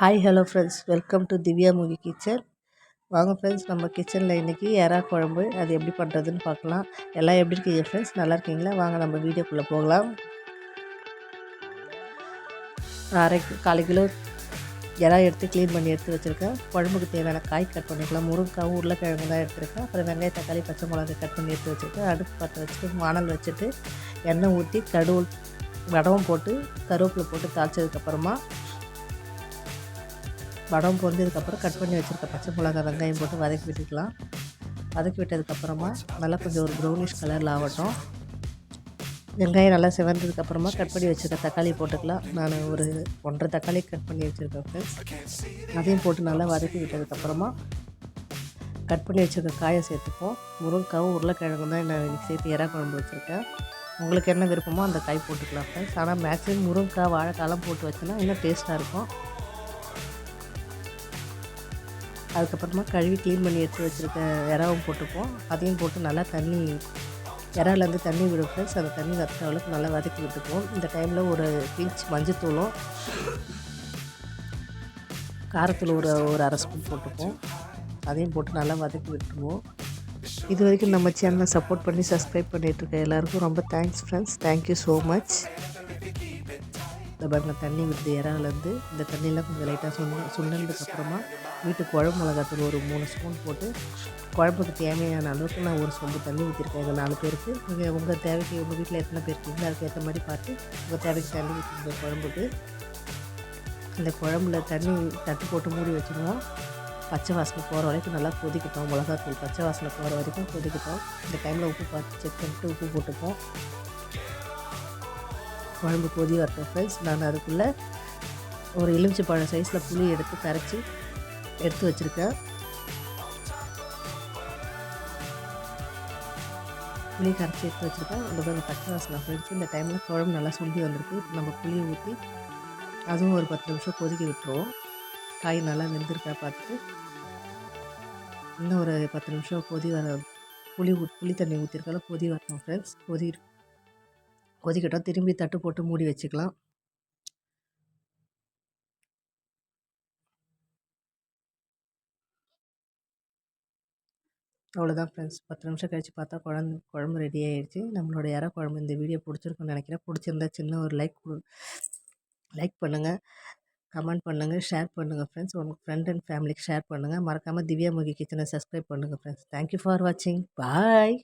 Hi hello friends, welcome to Divya movie kitchen. வாங்க friends, நம்ம கிச்சனில் இன்றைக்கி எறா குழம்பு அது எப்படி பண்ணுறதுன்னு பார்க்கலாம். எல்லாம் எப்படி இருக்கீங்க ஃப்ரெண்ட்ஸ்? நல்லா இருக்கீங்களா? வாங்க நம்ம வீடியோக்குள்ளே போகலாம். கால் கிலோ எறா எடுத்து க்ளீன் பண்ணி எடுத்து வச்சுருக்கேன். குழம்புக்கு தேவையான காய் கட் பண்ணிக்கலாம். முருங்கைக்காவும் உருளைக்கிழங்கு தான் எடுத்துருக்கேன். அப்புறம் வெங்காயம், தக்காளி, பச்சை மிளகா கட் பண்ணி எடுத்து வச்சுருக்கேன். அடுப்பு பற்ற வச்சுட்டு வானல் வச்சுட்டு எண்ணெய் ஊற்றி வடகம் போட்டு கருவேப்பிலை போட்டு தாளிச்சதுக்கப்புறமா வடம் பொரிஞ்சதுக்கப்புறம் கட் பண்ணி வச்சுருக்க பச்சை மிளகா, வெங்காயம் போட்டு வதக்கி விட்டுக்கலாம். வதக்கி விட்டதுக்கப்புறமா நல்லா கொஞ்சம் ஒரு ப்ரௌனிஷ் கலரில் ஆகட்டும். வெங்காயம் நல்லா செவந்ததுக்கப்புறமா கட் பண்ணி வச்சுருக்க தக்காளி போட்டுக்கலாம். நான் ஒரு 1.5 தக்காளி கட் பண்ணி வச்சுருக்கேன் ஃப்ரெண்ட்ஸ். அதையும் போட்டு நல்லா வதக்கி விட்டதுக்கப்புறமா கட் பண்ணி வச்சுருக்க காயை சேர்த்துப்போம். முருங்கைக்காவும் உருளைக்கிழங்கு தான் நான் இன்றைக்கி சேர்த்து எறா குழம்பு வச்சுருக்கேன். உங்களுக்கு என்ன விருப்பமோ அந்த காய் போட்டுக்கலாம் ஃப்ரெண்ட்ஸ். ஆனால் மேக்ஸிமம் முருங்கைக்காய், வாழைக்காலாம் போட்டு வச்சோன்னா இன்னும் டேஸ்ட்டாக இருக்கும். அதுக்கப்புறமா கழுவி க்ளீன் பண்ணி எடுத்து வச்சுருக்க எறாவும் போட்டுப்போம். அதையும் போட்டு நல்லா எறாலேருந்து தண்ணி விடும் ஃப்ரெண்ட்ஸ். அந்த தண்ணி வற்ற அளவுக்கு நல்லா வதக்கி விட்டுப்போம். இந்த டைமில் ஒரு பிஞ்ச் மஞ்சத்தூளும் காரத்தூள் ஒரு அரை ஸ்பூன் போட்டுப்போம். அதையும் போட்டு நல்லா வதக்கி விட்டுருவோம். இது வரைக்கும் நம்ம சேனலை சப்போர்ட் பண்ணி சப்ஸ்கிரைப் பண்ணிகிட்ருக்க எல்லாருக்கும் ரொம்ப thanks friends. Thank you so much. இந்த பாருங்க, தண்ணி விடுது எறாலேருந்து. இந்த தண்ணியெலாம் கொஞ்சம் லைட்டாக சுண்டதுக்கப்புறமா வீட்டுக்கு குழம்பு மிளகாத்தூள் ஒரு 3 ஸ்பூன் போட்டு குழம்புக்கு தேவையான அளவுக்கு நான் ஒரு சொம்பு தண்ணி ஊற்றிருக்கேன். எங்கள் 4 பேருக்கு. நீங்கள் உங்கள் தேவைக்கு, உங்கள் வீட்டில் எத்தனை பேர் இருக்கீங்களோ அதுக்கு ஏற்ற மாதிரி பார்த்து உங்கள் தேவைக்கு தண்ணி ஊற்றிருக்க குழம்புக்கு. இந்த குழம்புல தண்ணி தட்டு போட்டு மூடி வச்சுருவோம். பச்சை வாசனை போகிற வரைக்கும் நல்லா கொதிக்கட்டும். மிளகாத்தூள் பச்சை வாசனை போகிற வரைக்கும் கொதிக்கட்டும். இந்த டைமில் உப்பு பார்த்து செக் பண்ணிட்டு உப்பு போட்டுப்போம். குழம்பு கொதி வரட்டும் ஃப்ரெண்ட்ஸ். நான் அதுக்குள்ளே ஒரு எலுமிச்சைப்பழம் சைஸில் புளி எடுத்து கரைச்சி எடுத்து வச்சுருக்கேன். புளி கரைச்சி எடுத்து வச்சுருக்கேன். அந்த பச்சை வாசனை ஃப்ரெண்ட்ஸ். இந்த டைமில் குழம்பு நல்லா சுண்டி வந்திருக்கு. நம்ம புளியை ஊற்றி அதுவும் ஒரு 10 நிமிஷம் கொதிக்க விட்டுருவோம். காய் நல்லா வெந்திருக்கா பார்த்துட்டு இன்னும் ஒரு 10 நிமிஷம் புளி தண்ணி ஊற்றிருக்கால கொதி வரட்டும் ஃப்ரெண்ட்ஸ். கொதிக்கட்டும். திரும்பி தட்டு போட்டு மூடி வச்சுக்கலாம். அவ்வளோதான் ஃப்ரெண்ட்ஸ். 10 நிமிஷம் கழித்து பார்த்தா குழம்பு ரெடி ஆகிடுச்சு. நம்மளோட எறா குழம்பு இந்த வீடியோ பிடிச்சிருக்குன்னு நினைக்கிறேன். பிடிச்சிருந்தா சின்ன ஒரு லைக் பண்ணுங்கள், கமெண்ட் பண்ணுங்கள், ஷேர் பண்ணுங்கள் ஃப்ரெண்ட்ஸ். உங்கள் ஃப்ரெண்ட் அண்ட் ஃபேமிலிக்கு ஷேர் பண்ணுங்கள். மறக்காமல் திவ்யா மூவி கிச்சனை சப்ஸ்கிரைப் பண்ணுங்கள் ஃப்ரெண்ட்ஸ். தேங்க்யூ ஃபார் வாட்சிங். பாய்.